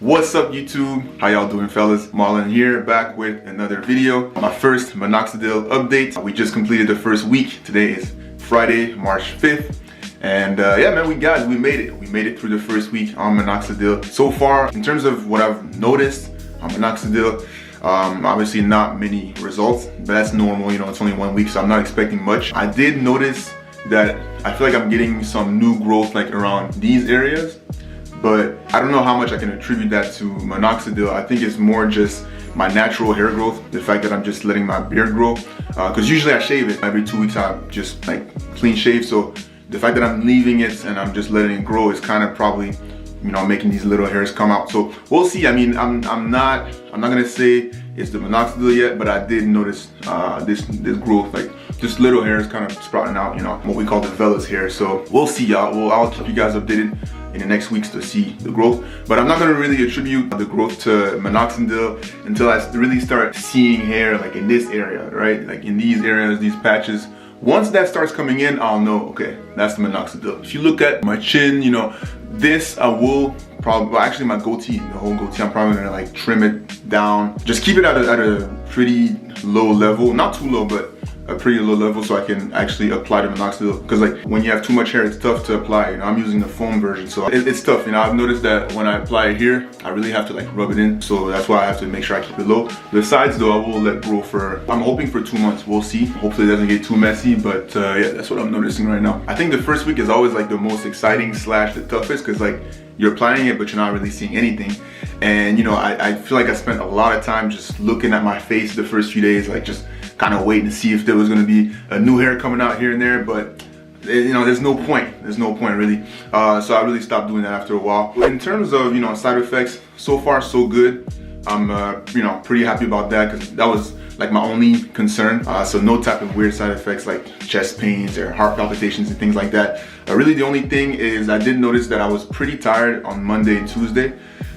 What's up YouTube? How y'all doing, fellas? Marlon here, back with another video. My first Minoxidil update. We just completed the first week. Today is Friday, March 5th. And yeah man, we made it. We made it through the first week on Minoxidil. So far, in terms of what I've noticed on Minoxidil, obviously not many results, but that's normal, you know, it's only 1 week, so I'm not expecting much. I did notice that I feel like I'm getting some new growth like around these areas, but I don't know how much I can attribute that to Minoxidil. I think it's more just my natural hair growth, the fact that I'm just letting my beard grow, because usually I shave it every 2 weeks. I just like clean shave, so the fact that I'm leaving it and I'm just letting it grow is kind of probably, you know, making these little hairs come out. So we'll see. I mean, I'm not gonna say it's the Minoxidil yet, but I did notice this growth, like just little hairs kind of sprouting out, you know, what we call the vellus hair. So we'll see, y'all. I'll keep you guys updated in the next weeks to see the growth, but I'm not gonna really attribute the growth to Minoxidil until I really start seeing hair like in this area, right? Like in these areas, these patches. Once that starts coming in, I'll know, okay, that's the Minoxidil. If you look at my chin, you know, this I will probably, well, actually my goatee, the whole goatee, I'm probably gonna like trim it down. Just keep it at a pretty low level, not too low, but a pretty low level, so I can actually apply the Minoxidil. Because like when you have too much hair, it's tough to apply. You know, I'm using the foam version, so it's tough. You know, I've noticed that when I apply it here, I really have to like rub it in. So that's why I have to make sure I keep it low. The sides though, I will let grow for, I'm hoping for 2 months. We'll see. Hopefully it doesn't get too messy, but yeah, that's what I'm noticing right now. I think the first week is always like the most exciting / the toughest, because like you're applying it, but you're not really seeing anything. And you know, I feel like I spent a lot of time just looking at my face the first few days, like just kind of waiting to see if there was going to be a new hair coming out here and there, but you know, there's no point really. So I really stopped doing that after a while. In terms of, you know, side effects, so far so good. I'm you know, pretty happy about that, because that was like my only concern. So no type of weird side effects like chest pains or heart palpitations and things like that. Really the only thing is I did notice that I was pretty tired on Monday and Tuesday.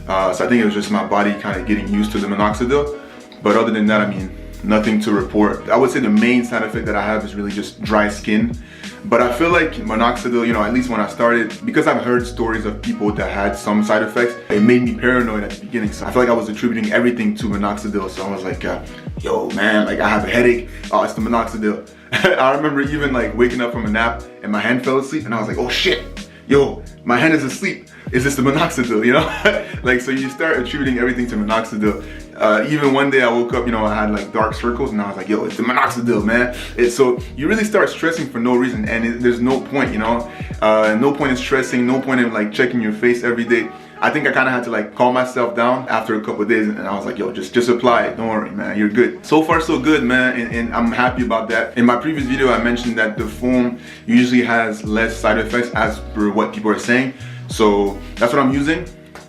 So I think it was just my body kind of getting used to the Minoxidil. But other than that, I mean, nothing to report. I would say the main side effect that I have is really just dry skin. But I feel like Minoxidil, you know, at least when I started, because I've heard stories of people that had some side effects, it made me paranoid at the beginning. So I feel like I was attributing everything to Minoxidil. So I was like, yo man, like I have a headache. Oh, it's the Minoxidil. I remember even like waking up from a nap and my hand fell asleep, and I was like, oh shit, yo, my hand is asleep. Is this the Minoxidil, you know? Like, so you start attributing everything to Minoxidil. Even one day I woke up, you know, I had like dark circles, and I was like, yo, it's the Minoxidil, man. So you really start stressing for no reason, and there's no point, you know? No point in stressing, no point in like checking your face every day. I think I kind of had to like calm myself down after a couple of days, and I was like, yo, just apply it. Don't worry, man, you're good. So far, so good, man, and I'm happy about that. In my previous video, I mentioned that the foam usually has less side effects as per what people are saying. So that's what I'm using.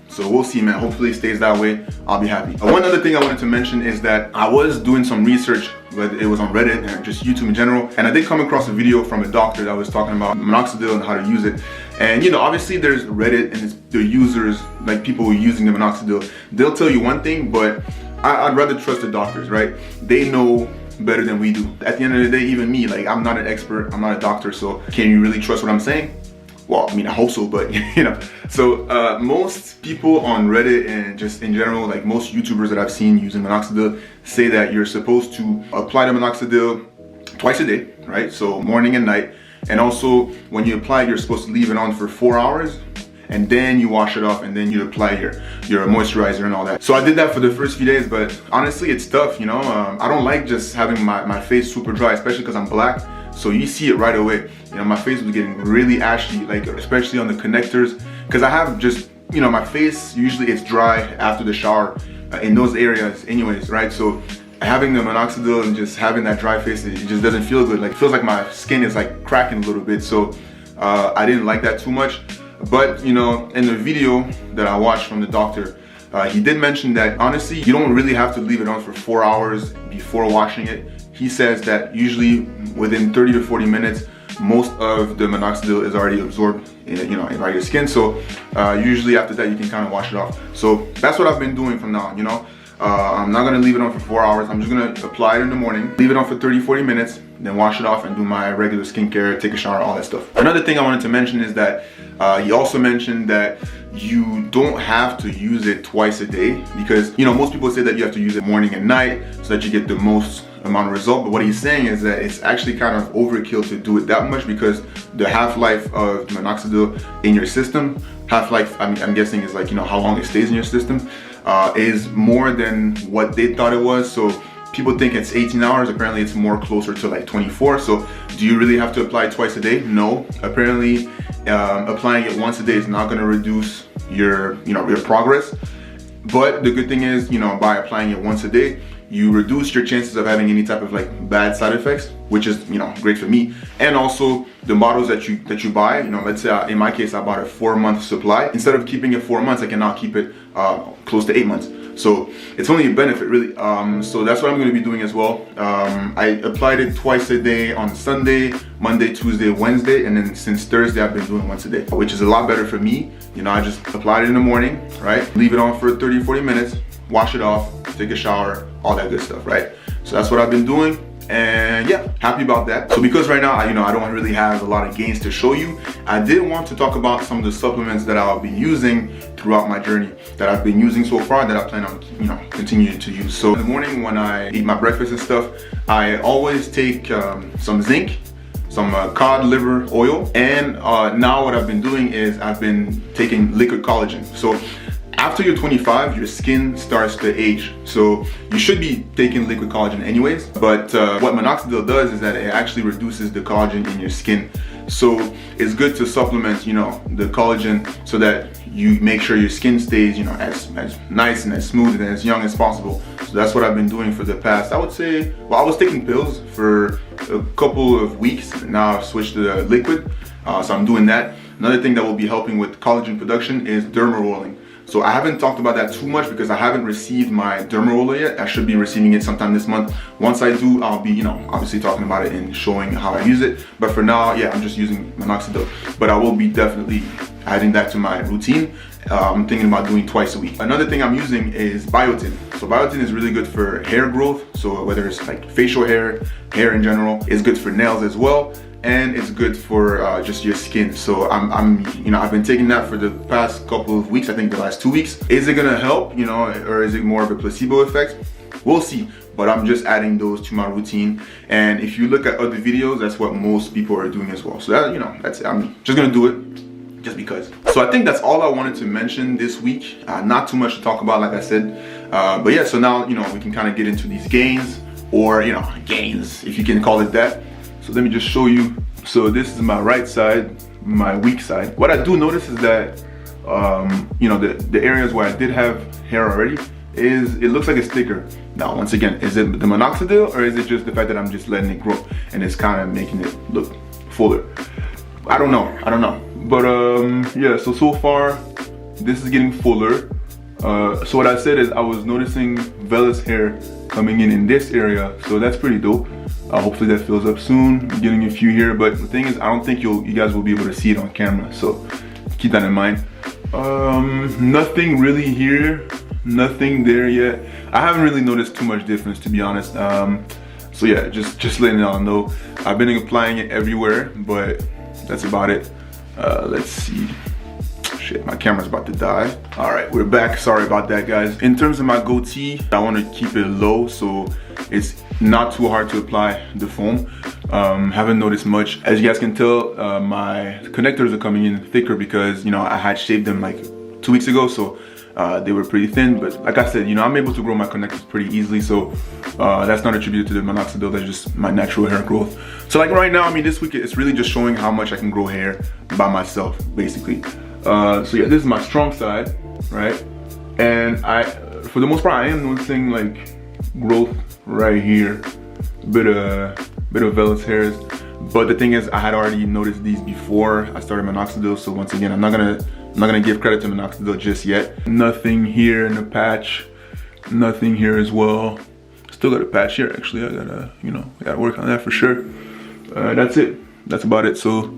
So we'll see, man. Hopefully it stays that way. I'll be happy. One other thing I wanted to mention is that I was doing some research, whether it was on Reddit and just YouTube in general, and I did come across a video from a doctor that was talking about Minoxidil and how to use it. And you know, obviously there's Reddit and it's the users, like people who are using the Minoxidil. They'll tell you one thing, but I'd rather trust the doctors, right? They know better than we do. At the end of the day, even me, like I'm not an expert, I'm not a doctor, so can you really trust what I'm saying? Well, I mean, I hope so, but you know. So most people on Reddit and just in general, like most YouTubers that I've seen using Minoxidil, say that you're supposed to apply the Minoxidil twice a day, right? So morning and night. And also when you apply it, you're supposed to leave it on for 4 hours, and then you wash it off, and then you apply your moisturizer and all that. So I did that for the first few days, but honestly, it's tough, you know. I don't like just having my face super dry, especially because I'm black. So you see it right away. You know, my face was getting really ashy, like especially on the connectors, because I have just, you know, my face usually it's dry after the shower in those areas anyways, right? So having the Minoxidil and just having that dry face, it just doesn't feel good. Like it feels like my skin is like cracking a little bit. So I didn't like that too much. But you know, in the video that I watched from the doctor, he did mention that honestly, you don't really have to leave it on for 4 hours before washing it. He says that usually within 30 to 40 minutes, most of the Minoxidil is already absorbed in, you know, by your skin. So usually after that, you can kind of wash it off. So that's what I've been doing from now on, you know. I'm not gonna leave it on for 4 hours. I'm just gonna apply it in the morning, leave it on for 30, 40 minutes, then wash it off and do my regular skincare, take a shower, all that stuff. Another thing I wanted to mention is that he also mentioned that you don't have to use it twice a day, because you know most people say that you have to use it morning and night so that you get the most amount of result. But what he's saying is that it's actually kind of overkill to do it that much, because the half-life of minoxidil in your system, half-life I'm guessing is like, you know, how long it stays in your system, is more than what they thought it was. So people think it's 18 hours, apparently it's more closer to like 24. So do you really have to apply it twice a day? No. Apparently applying it once a day is not going to reduce your progress. But the good thing is, you know, by applying it once a day, you reduce your chances of having any type of like bad side effects, which is, you know, great for me. And also the bottles that you buy, you know, let's say in my case I bought a 4-month supply. Instead of keeping it 4 months, I can now keep it close to 8 months. So it's only a benefit, really. So that's what I'm going to be doing as well. I applied it twice a day on Sunday, Monday, Tuesday, Wednesday, and then since Thursday I've been doing once a day, which is a lot better for me. You know, I just applied it in the morning, right? Leave it on for 30-40 minutes, wash it off, take a shower, all that good stuff, right? So that's what I've been doing, and yeah, happy about that. So because right now I don't really have a lot of gains to show you, I did want to talk about some of the supplements that I'll be using throughout my journey, that I've been using so far, that I plan on, you know, continuing to use. So in the morning when I eat my breakfast and stuff, I always take some zinc, some cod liver oil, and now what I've been doing is I've been taking liquid collagen. So after you're 25, your skin starts to age. So you should be taking liquid collagen anyways. But what minoxidil does is that it actually reduces the collagen in your skin. So it's good to supplement, you know, the collagen so that you make sure your skin stays, you know, as nice and as smooth and as young as possible. So that's what I've been doing for the past, I would say, well, I was taking pills for a couple of weeks. Now I've switched to the liquid. So I'm doing that. Another thing that will be helping with collagen production is derma rolling. So I haven't talked about that too much because I haven't received my derma roller yet. I should be receiving it sometime this month. Once I do, I'll be, you know, obviously talking about it and showing how I use it. But for now, yeah, I'm just using minoxidil. But I will be definitely adding that to my routine. I'm thinking about doing twice a week. Another thing I'm using is Biotin. So Biotin is really good for hair growth. So whether it's like facial hair, hair in general, it's good for nails as well. And it's good for just your skin. So I've been taking that for the past couple of weeks. I think the last 2 weeks. Is it gonna help, you know, or is it more of a placebo effect? We'll see. But I'm just adding those to my routine. And if you look at other videos, that's what most people are doing as well. So that, you know, that's it. I'm just gonna do it just because. So I think that's all I wanted to mention this week. Not too much to talk about, like I said. But yeah, so now, you know, we can kind of get into these gains, or, you know, gains, if you can call it that. So let me just show you. So this is my right side, my weak side. What I do notice is that, you know, the areas where I did have hair already, it looks like it's thicker. Now, once again, is it the minoxidil, or is it just the fact that I'm just letting it grow and it's kind of making it look fuller? I don't know. But yeah, so far, this is getting fuller. So what I said is I was noticing vellus hair coming in this area, so that's pretty dope. Hopefully that fills up soon. I'm getting a few here, but the thing is, I don't think you guys will be able to see it on camera, so keep that in mind. Nothing really here, nothing there yet. I haven't really noticed too much difference, to be honest. So yeah, just letting y'all know. I've been applying it everywhere, but that's about it. Let's see. Shit, my camera's about to die. All right, we're back. Sorry about that, guys. In terms of my goatee, I want to keep it low so it's not too hard to apply the foam. Haven't noticed much. As you guys can tell, my connectors are coming in thicker because, you know, I had shaved them like 2 weeks ago, so they were pretty thin. But like I said, you know, I'm able to grow my connectors pretty easily, so that's not attributed to the minoxidil. That's just my natural hair growth. So like right now, I mean, this week it's really just showing how much I can grow hair by myself, basically. So yeah, this is my strong side, right? And for the most part, I am noticing like growth right here, bit of vellus hairs. But the thing is, I had already noticed these before I started minoxidil. So once again, I'm not gonna give credit to minoxidil just yet. Nothing here in the patch, nothing here as well. Still got a patch here. Actually, I gotta work on that for sure. That's it. That's about it. So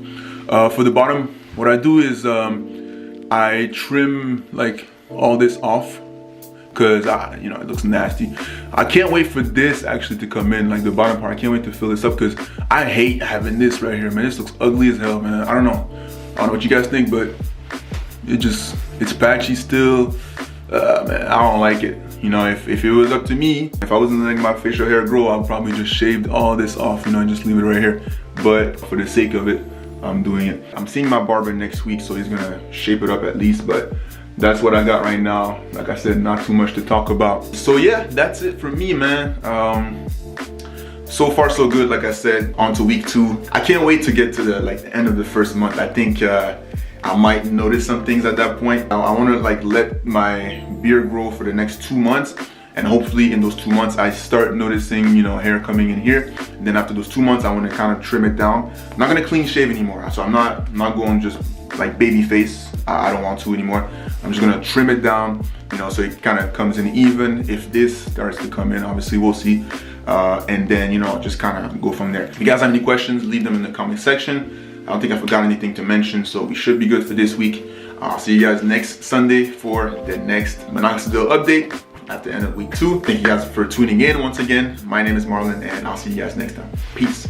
for the bottom, what I do is I trim like all this off, because you know, it looks nasty. I can't wait for this actually to come in, like the bottom part. I can't wait to fill this up because I hate having this right here, man. This looks ugly as hell, man. I don't know what you guys think, but it's patchy still. Man, I don't like it. You know, if it was up to me, if I wasn't letting my facial hair grow, I'd probably just shaved all this off, you know, and just leave it right here. But for the sake of it, I'm doing it. I'm seeing my barber next week, so he's gonna shape it up at least, but that's what I got right now. Like I said, not too much to talk about. So yeah, that's it for me, man. So far so good. Like I said, on to week 2. I can't wait to get to the end of the first month. I think I might notice some things at that point. I want to like let my beard grow for the next 2 months, and hopefully in those 2 months I start noticing, you know, hair coming in here. And then after those 2 months, I want to kind of trim it down. I'm not gonna clean shave anymore, so I'm not going just like baby face. I don't want to anymore. I'm just gonna trim it down, you know, so it kind of comes in even. If this starts to come in, obviously we'll see. And then, you know, just kind of go from there. If you guys have any questions, leave them in the comment section. I don't think I forgot anything to mention, so we should be good for this week. I'll see you guys next Sunday for the next Minoxidil update at the end of week 2. Thank you guys for tuning in once again. My name is Marlon, and I'll see you guys next time. Peace.